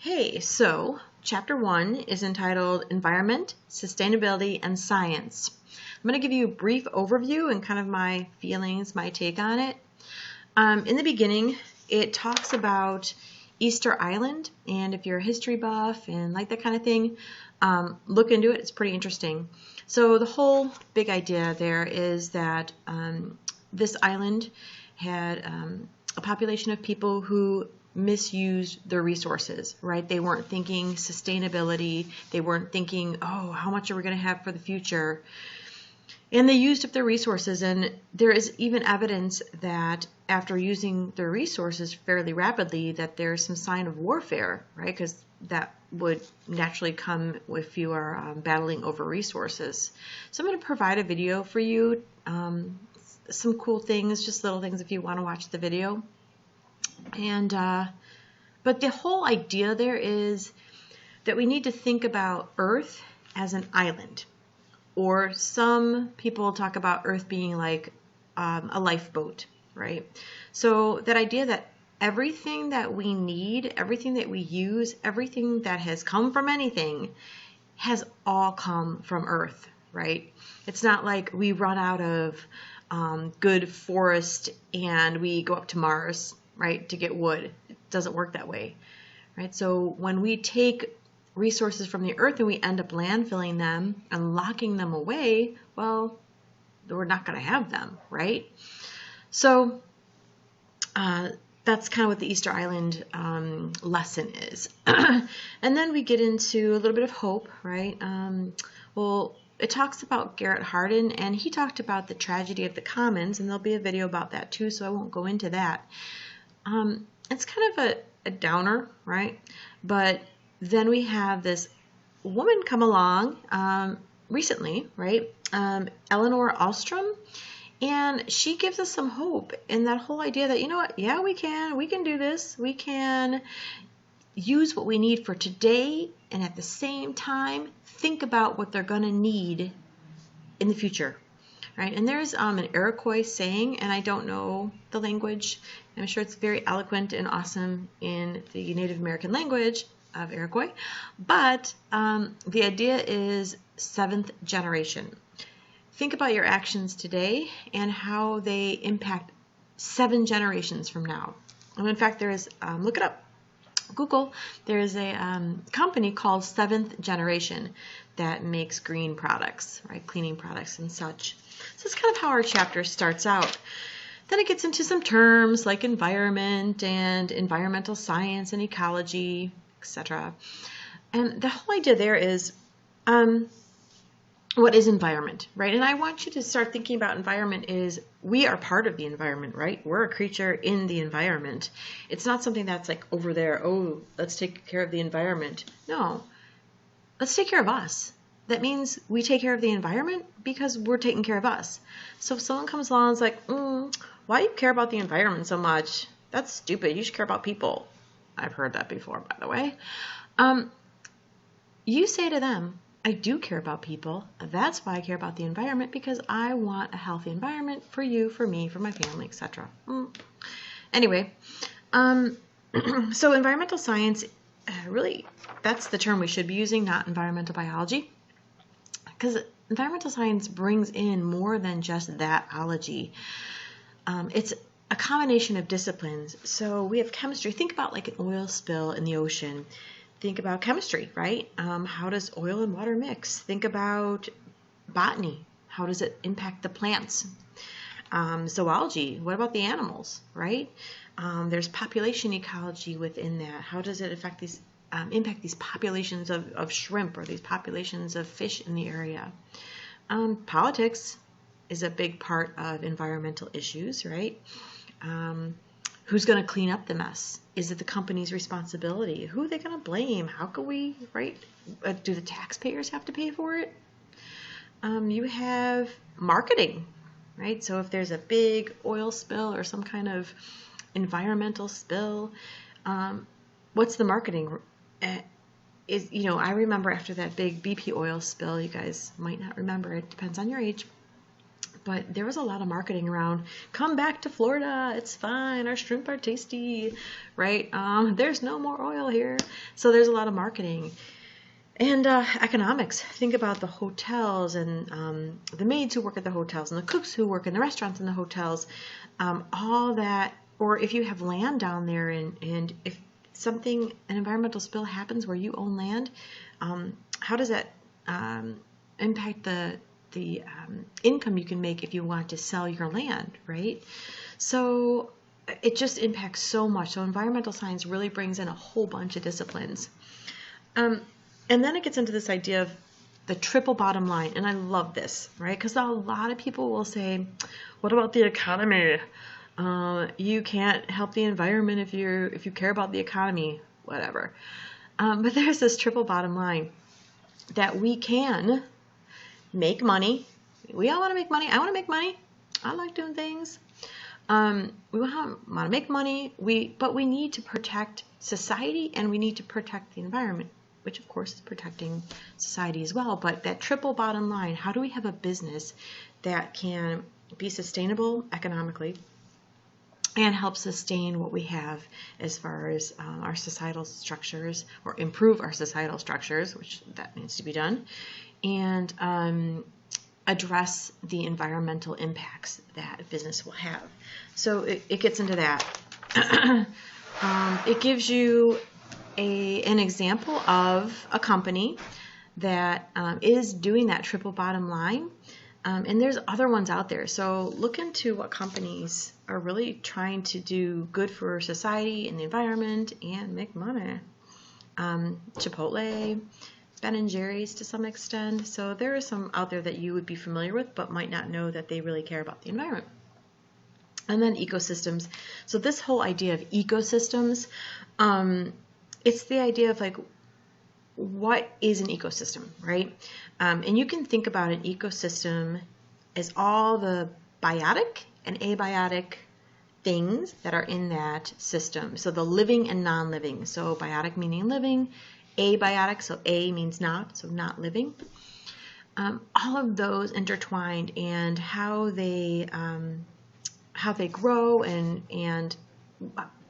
Hey, so chapter 1 is entitled Environment, Sustainability, and Science. I'm going to give you a brief overview and kind of my feelings, my take on it. In the beginning, it talks about Easter Island, and if you're a history buff and like that kind of thing, look into it. It's pretty interesting. So the whole big idea there is that this island had a population of people who misused their resources, right? They weren't thinking sustainability. They weren't thinking, oh, how much are we going to have for the future? And they used up their resources, and there is even evidence that after using their resources fairly rapidly, that there's some sign of warfare, right? Because that would naturally come if you are battling over resources. So I'm going to provide a video for you, some cool things, just little things if you want to watch the video. And but the whole idea there is that we need to think about Earth as an island, or some people talk about Earth being like a lifeboat, right? So that idea that everything that we need, everything that we use, everything that has come from anything has all come from Earth, right? It's not like we run out of good forest and we go up to Mars, right, to get wood. It doesn't work that way, right? So when we take resources from the earth and we end up landfilling them and locking them away, well, we're not going to have them, right? So that's kind of what the Easter Island lesson is. And then we get into a little bit of hope, right? Well, it talks about Garrett Hardin, and he talked about the tragedy of the commons, and there'll be a video about that too, so I won't go into that. It's kind of a downer, right? But then we have this woman come along recently, right? Eleanor Ostrom, and she gives us some hope in that whole idea that, you know what, yeah, we can do this. We can use what we need for today, and at the same time, think about what they're going to need in the future. Right? And there's an Iroquois saying, and I don't know the language. I'm sure it's very eloquent and awesome in the Native American language of Iroquois. But the idea is seventh generation. Think about your actions today and how they impact 7 generations from now. And in fact, there is, look it up. Google, there is a company called Seventh Generation that makes green products, right? Cleaning products and such. So that's kind of how our chapter starts out. Then it gets into some terms like environment and environmental science and ecology, etc. And the whole idea there is, what is environment, right? And I want you to start thinking about environment is we are part of the environment, right? We're a creature in the environment. It's not something that's like over there, oh, let's take care of the environment. No, let's take care of us. That means we take care of the environment because we're taking care of us. So if someone comes along and is like, why do you care about the environment so much? That's stupid. You should care about people. I've heard that before, by the way. You say to them, I do care about people. That's why I care about the environment, because I want a healthy environment for you, for me, for my family, etc. Anyway, so environmental science, really, that's the term we should be using, not environmental biology, because environmental science brings in more than just that ology. It's a combination of disciplines. So we have chemistry. Think about like an oil spill in the ocean. Think about chemistry, right? How does oil and water mix? Think about botany. How does it impact the plants? Zoology. What about the animals, right? There's population ecology within that. How does it affect these, impact these populations of shrimp or these populations of fish in the area? Politics is a big part of environmental issues, right? Who's going to clean up the mess? Is it the company's responsibility? Who are they going to blame? How can we, right? Do the taxpayers have to pay for it? You have marketing, right? So if there's a big oil spill or some kind of environmental spill, what's the marketing? I remember after that big BP oil spill, you guys might not remember, it depends on your age. but there was a lot of marketing around, come back to Florida, it's fine, our shrimp are tasty, right? There's no more oil here. So there's a lot of marketing. And economics. Think about the hotels and the maids who work at the hotels and the cooks who work in the restaurants and the hotels. All that, or if you have land down there and if an environmental spill happens where you own land, how does that impact the income you can make if you want to sell your land, right? So it just impacts so much. So environmental science really brings in a whole bunch of disciplines. And then it gets into this idea of the triple bottom line. And I love this, right? Because a lot of people will say, what about the economy? You can't help the environment if you care about the economy, whatever. But there's this triple bottom line that we can make money. We all want to make money. I want to make money. I like doing things. We want to make money. But we need to protect society and we need to protect the environment, which of course is protecting society as well. But that triple bottom line, how do we have a business that can be sustainable economically and help sustain what we have as far as our societal structures, or improve our societal structures, which that needs to be done, and address the environmental impacts that business will have. So it gets into that. It gives you an example of a company that is doing that triple bottom line, and there's other ones out there. So look into what companies are really trying to do good for society and the environment and make money. Chipotle, Ben & Jerry's to some extent. So there are some out there that you would be familiar with but might not know that they really care about the environment. And then ecosystems. So this whole idea of ecosystems, it's the idea of like, what is an ecosystem, right? And you can think about an ecosystem as all the biotic and abiotic things that are in that system. So the living and non-living. So biotic meaning living, abiotic, so a means not, so not living. All of those intertwined, and how they grow and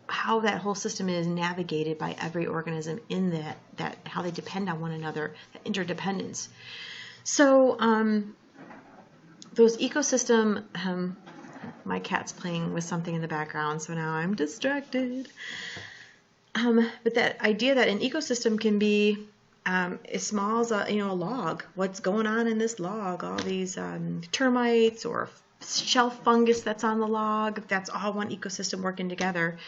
how that whole system is navigated by every organism in that how they depend on one another, that interdependence. So those ecosystem, my cat's playing with something in the background, so now I'm distracted. But that idea that an ecosystem can be as small as a log. What's going on in this log? All these termites or shelf fungus that's on the log. That's all one ecosystem working together.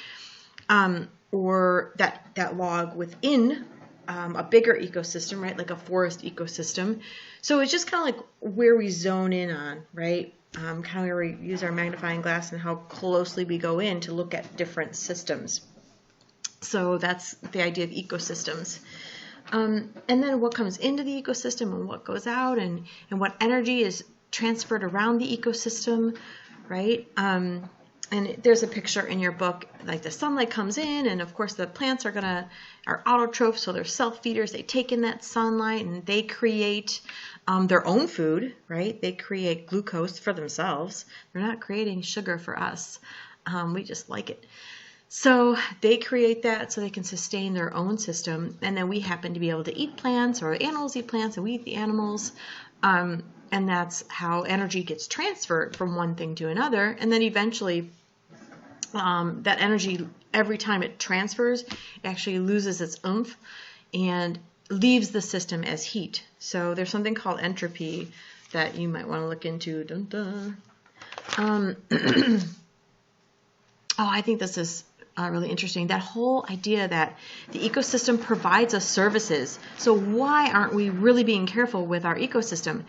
Or that log within a bigger ecosystem, right? Like a forest ecosystem. So it's just kind of like where we zone in on, right? Kind of where we use our magnifying glass and how closely we go in to look at different systems. So that's the idea of ecosystems. And then what comes into the ecosystem and what goes out, and what energy is transferred around the ecosystem, right? And there's a picture in your book, like the sunlight comes in, and of course the plants are autotrophs, so they're self-feeders. They take in that sunlight and they create their own food, right? They create glucose for themselves. They're not creating sugar for us. We just like it. So they create that so they can sustain their own system, and then we happen to be able to eat plants, or animals eat plants and we eat the animals. And that's how energy gets transferred from one thing to another. And then eventually that energy, every time it transfers, it actually loses its oomph and leaves the system as heat. So there's something called entropy that you might want to look into. Dun, dun. I think this is really interesting. That whole idea that the ecosystem provides us services. So why aren't we really being careful with our ecosystem?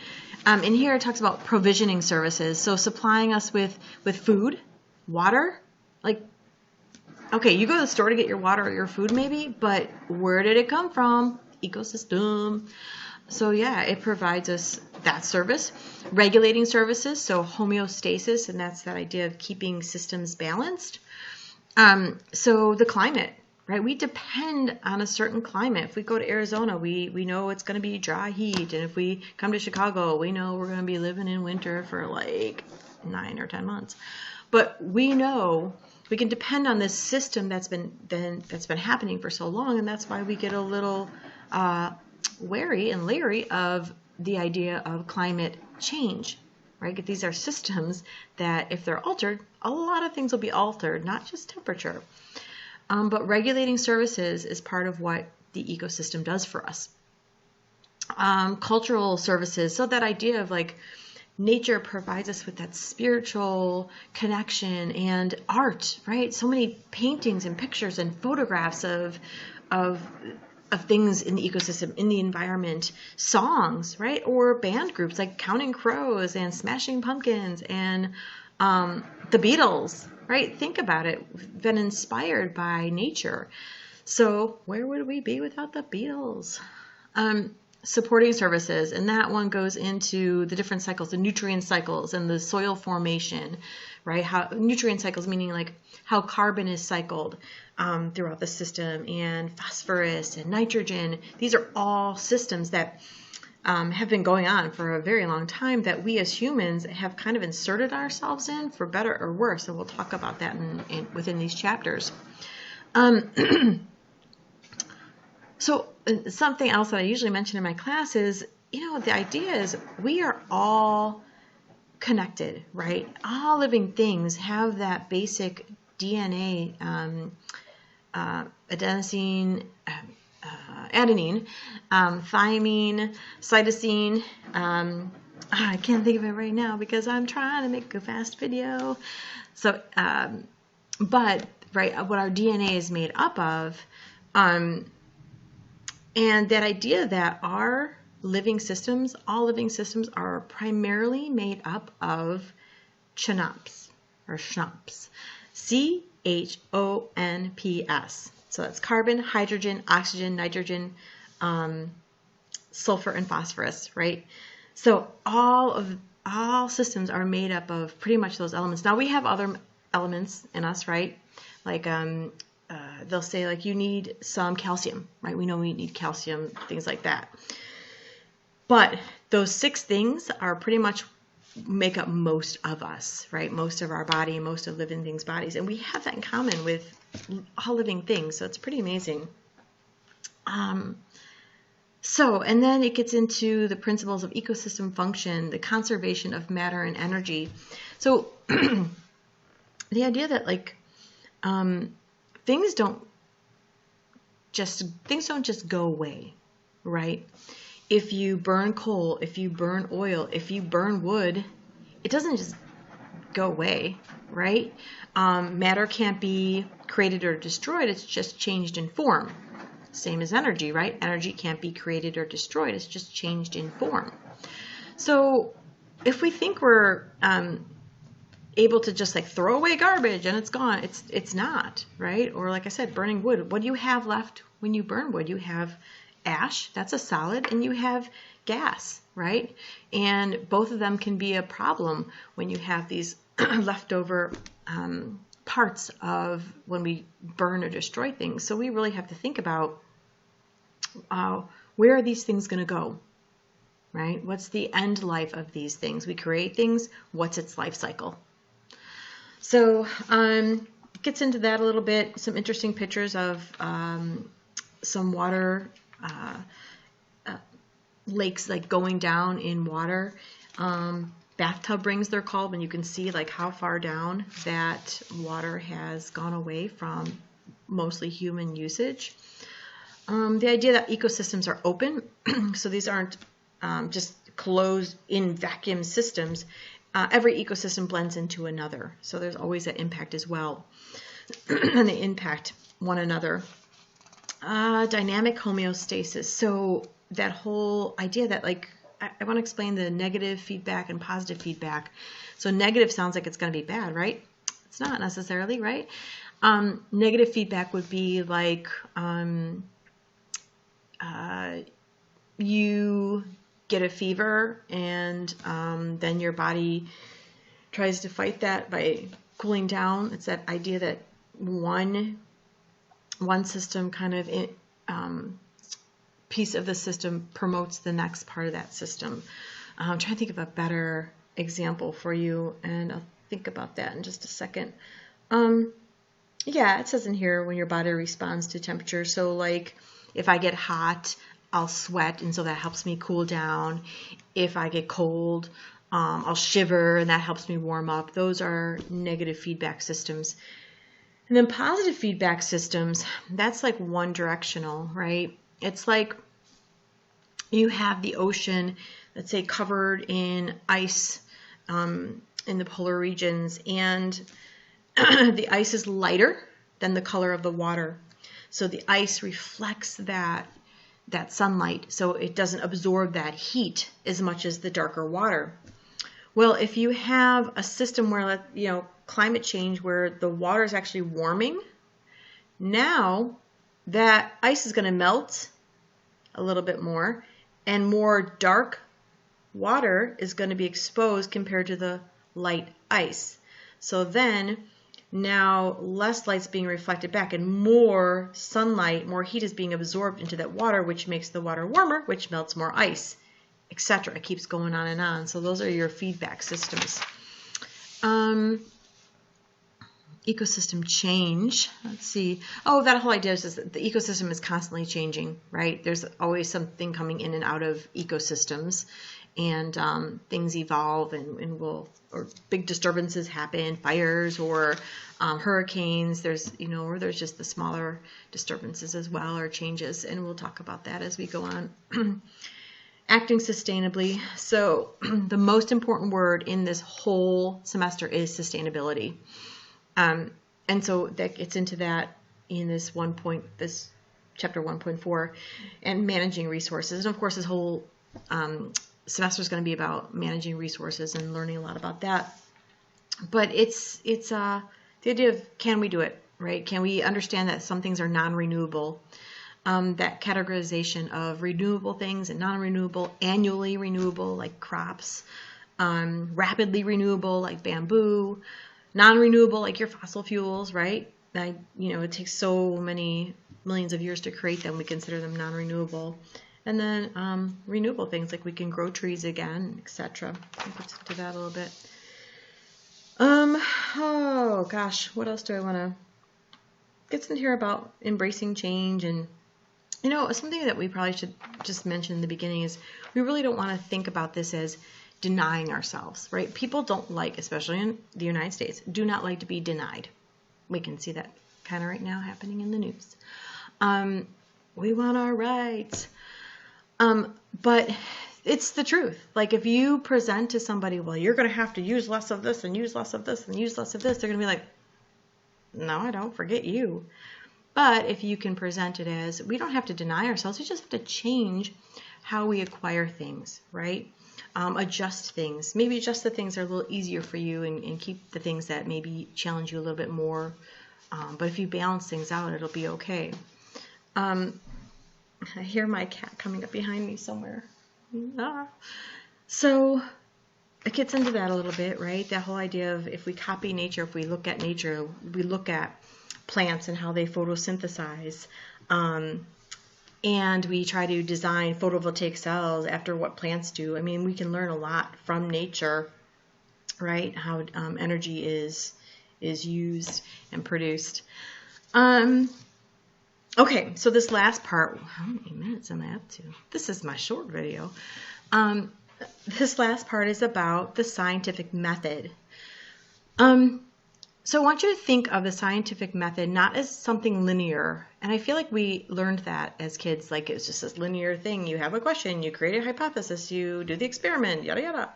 In here it talks about provisioning services. So supplying us with food, water. Like, okay, you go to the store to get your water or your food maybe, but where did it come from? Ecosystem. So yeah, it provides us that service. Regulating services, so homeostasis, and that's that idea of keeping systems balanced. So the climate, right? We depend on a certain climate. If we go to Arizona, we know it's going to be dry heat. And if we come to Chicago, we know we're going to be living in winter for like 9 or 10 months. But we know we can depend on this system that's been happening for so long, and that's why we get a little wary and leery of the idea of climate change, right? These are systems that if they're altered, a lot of things will be altered, not just temperature. But regulating services is part of what the ecosystem does for us. Cultural services, so that idea of like nature provides us with that spiritual connection, and art, right? So many paintings and pictures and photographs of things in the ecosystem, in the environment, songs, right? Or band groups like Counting Crows and Smashing Pumpkins and the Beatles, right? Think about it. We've been inspired by nature. So where would we be without the Beatles? Supporting services, and that one goes into the different cycles, the nutrient cycles and the soil formation, right? How nutrient cycles, meaning like how carbon is cycled throughout the system, and phosphorus and nitrogen. These are all systems that have been going on for a very long time, that we as humans have kind of inserted ourselves in, for better or worse. And we'll talk about that within these chapters. So something else that I usually mention in my class is, the idea is we are all connected, right? All living things have that basic DNA, adenosine, adenine, thymine, cytosine. I can't think of it right now because I'm trying to make a fast video. So, but right, what our DNA is made up of, and that idea that our living systems, all living systems, are primarily made up of chonps, or chhhh. CHONPS. So that's carbon, hydrogen, oxygen, nitrogen, sulfur, and phosphorus, right? So all systems are made up of pretty much those elements. Now we have other elements in us, right? Like they'll say like you need some calcium, right? We know we need calcium, things like that. But those 6 things are pretty much make up most of us, right? Most of our body, most of living things' bodies. And we have that in common with all living things. So it's pretty amazing. And then it gets into the principles of ecosystem function, the conservation of matter and energy. So the idea that like things don't just go away, right? If you burn coal, if you burn oil, if you burn wood, it doesn't just go away, right? Matter can't be created or destroyed. It's just changed in form. Same as energy, right? Energy can't be created or destroyed. It's just changed in form. So if we think we're able to just like throw away garbage and it's gone, it's not, right? Or like I said, burning wood. What do you have left when you burn wood? You have ash, that's a solid, and you have gas, right? And both of them can be a problem when you have these leftover parts of when we burn or destroy things. So we really have to think about where are these things going to go, right? What's the end life of these things? We create things, what's its life cycle? So it gets into that a little bit. Some interesting pictures of some water lakes like going down in water. Bathtub rings, they're called, when you can see like how far down that water has gone away from mostly human usage. The idea that ecosystems are open, so these aren't just closed in vacuum systems. Every ecosystem blends into another, so there's always that impact as well, and they impact one another. Dynamic homeostasis. So that whole idea that like, I want to explain the negative feedback and positive feedback. So negative sounds like it's going to be bad, right? It's not necessarily, right? Negative feedback would be like you get a fever and then your body tries to fight that by cooling down. It's that idea that one one system kind of piece of the system promotes the next part of that system. I'm trying to think of a better example for you, and I'll think about that in just a second. Yeah, it says in here when your body responds to temperature. So like if I get hot, I'll sweat, and so that helps me cool down. If I get cold, I'll shiver, and that helps me warm up. Those are negative feedback systems. And then positive feedback systems, that's like one directional, right? It's like you have the ocean, let's say, covered in ice in the polar regions, and the ice is lighter than the color of the water. So the ice reflects that sunlight, so it doesn't absorb that heat as much as the darker water. Well, if you have a system where, climate change, where the water is actually warming, now that ice is going to melt a little bit more, and more dark water is going to be exposed compared to the light ice. So then now less light's being reflected back, and more sunlight, more heat is being absorbed into that water, which makes the water warmer, which melts more ice, etc. It keeps going on and on. So those are your feedback systems. Ecosystem change. Let's see. Oh, that whole idea is that the ecosystem is constantly changing, right? There's always something coming in and out of ecosystems, and things evolve, or big disturbances happen, fires or hurricanes. There's, or there's just the smaller disturbances as well, or changes, and we'll talk about that as we go on. Acting sustainably. So the most important word in this whole semester is sustainability. And so that gets into that in this chapter 1.4, and managing resources. And of course, this whole semester is going to be about managing resources and learning a lot about that. But it's the idea of, can we do it, right? Can we understand that some things are non-renewable? That categorization of renewable things and non-renewable, annually renewable like crops, rapidly renewable like bamboo, non-renewable like your fossil fuels, right? It takes so many millions of years to create them. We consider them non-renewable. And then renewable things like we can grow trees again, etc. I'll get into that a little bit. Oh gosh, what else do I want to get in here about embracing change? And something that we probably should just mention in the beginning is we really don't want to think about this as denying ourselves, right? People don't like, especially in the United States, do not like to be denied. We can see that kind of right now happening in the news. We want our rights. But it's the truth. Like if you present to somebody, well, you're going to have to use less of this and use less of this and use less of this, they're going to be like, no, I don't, forget you. But if you can present it as, we don't have to deny ourselves, we just have to change how we acquire things, right? Adjust things. Maybe adjust the things that are a little easier for you, and keep the things that maybe challenge you a little bit more. But if you balance things out, it'll be okay. I hear my cat coming up behind me somewhere. So it gets into that a little bit, right? That whole idea of, if we copy nature, if we look at nature, we look at plants and how they photosynthesize, and we try to design photovoltaic cells after what plants do. I mean, we can learn a lot from nature, right? How energy is used and produced. Okay, so this last part, how many minutes am I up to? This is my short video. This last part is about the scientific method. So I want you to think of the scientific method not as something linear. And I feel like we learned that as kids, like it's just this linear thing. You have a question, you create a hypothesis, you do the experiment, yada, yada.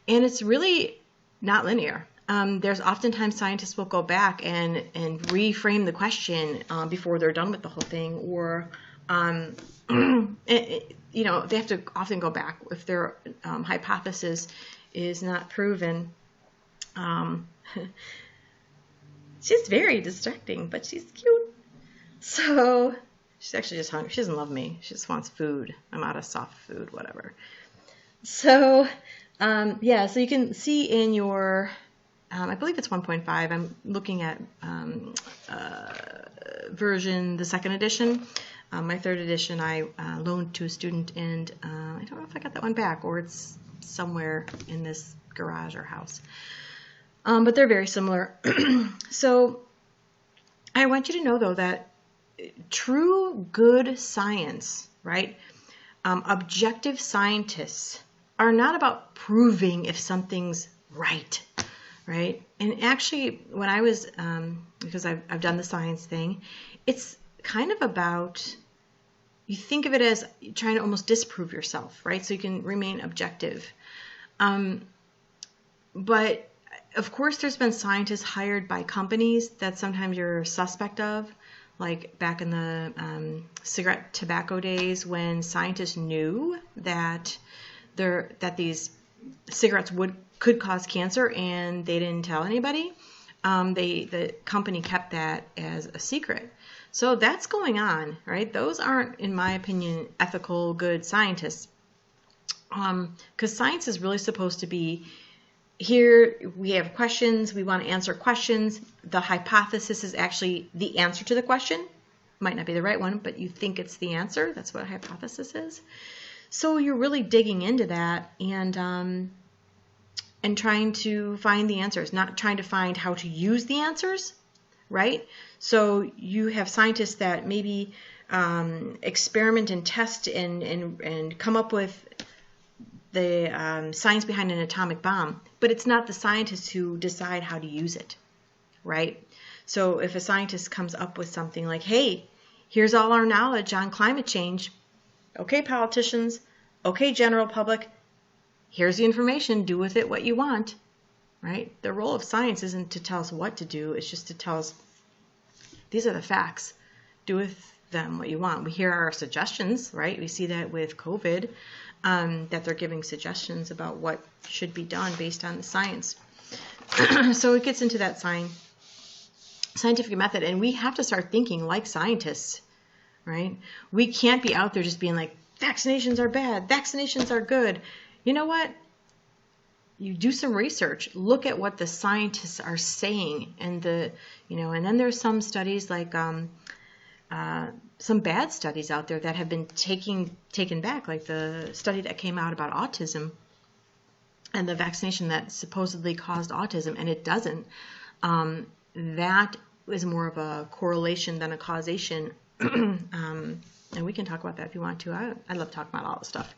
And it's really not linear. There's oftentimes scientists will go back and reframe the question before they're done with the whole thing, or they have to often go back if their hypothesis is not proven. She's very distracting, but she's cute. So she's actually just hungry. She doesn't love me. She just wants food. I'm out of soft food, whatever. So yeah, so you can see in your I believe it's 1.5. I'm looking at version, the second edition. My third edition I loaned to a student, and I don't know if I got that one back or it's somewhere in this garage or house. But they're very similar. So I want you to know, though, that true good science, right? Objective scientists are not about proving if something's right, right? And actually, when I was, because I've done the science thing, it's kind of about, you think of it as trying to almost disprove yourself, right? So you can remain objective. But of course, there's been scientists hired by companies that sometimes you're suspect of, like back in the cigarette tobacco days when scientists knew that these cigarettes could cause cancer and they didn't tell anybody. The company kept that as a secret. So that's going on, right? Those aren't, in my opinion, ethical, good scientists. Because science is really supposed to be, here we have questions, we want to answer questions. The hypothesis is actually the answer to the question. Might not be the right one, but you think it's the answer. That's what a hypothesis is. So you're really digging into that and trying to find the answers, not trying to find how to use the answers, right? So you have scientists that maybe experiment and test and come up with the science behind an atomic bomb, but it's not the scientists who decide how to use it, right? So if a scientist comes up with something like, hey, here's all our knowledge on climate change, okay, politicians, okay, general public, here's the information, do with it what you want, right? The role of science isn't to tell us what to do, it's just to tell us, these are the facts, do with them what you want. We hear our suggestions, right? We see that with COVID, that they're giving suggestions about what should be done based on the science. So it gets into that scientific method, and we have to start thinking like scientists, right? We can't be out there just being like, vaccinations are bad, vaccinations are good. You know what? You do some research, look at what the scientists are saying, and and then there's some studies like some bad studies out there that have been taken back, like the study that came out about autism and the vaccination that supposedly caused autism, and it doesn't. That is more of a correlation than a causation. And we can talk about that if you want to. I love talking about all this stuff.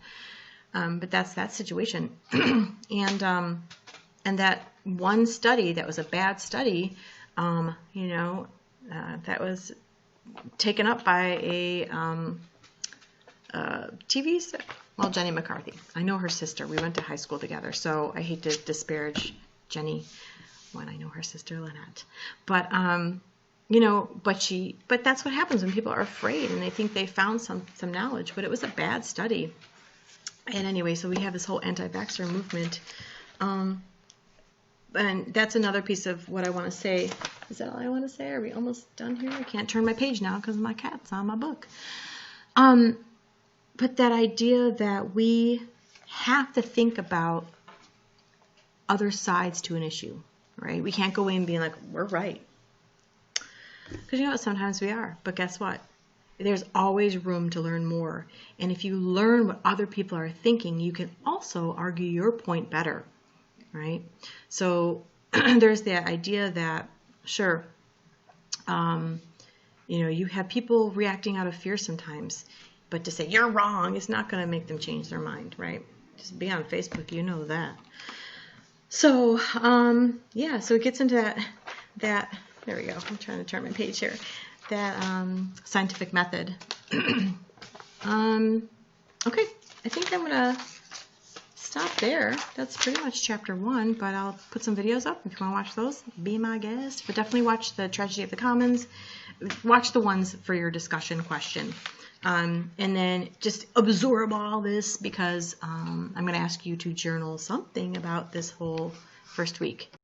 But that's that situation. And that one study that was a bad study, that was taken up by a TV star. Well, Jenny McCarthy. I know her sister. We went to high school together, so I hate to disparage Jenny when I know her sister Lynette. But but that's what happens when people are afraid and they think they found some knowledge, but it was a bad study. And anyway, so we have this whole anti-vaxxer movement. And that's another piece of what I want to say. Is that all I want to say? Are we almost done here? I can't turn my page now because my cat's on my book. But that idea that we have to think about other sides to an issue, right? We can't go in being like, we're right. Because you know what? Sometimes we are. But guess what? There's always room to learn more. And if you learn what other people are thinking, you can also argue your point better, right? So there's the idea that, sure, you have people reacting out of fear sometimes, but to say you're wrong is not going to make them change their mind, right? Just be on Facebook, you know that. So, so it gets into that, there we go, I'm trying to turn my page here, that scientific method. Okay, I think I'm going to stop there. That's pretty much chapter 1, but I'll put some videos up if you want to watch those. Be my guest. But definitely watch the Tragedy of the Commons. Watch the ones for your discussion question. And then just absorb all this because I'm going to ask you to journal something about this whole first week.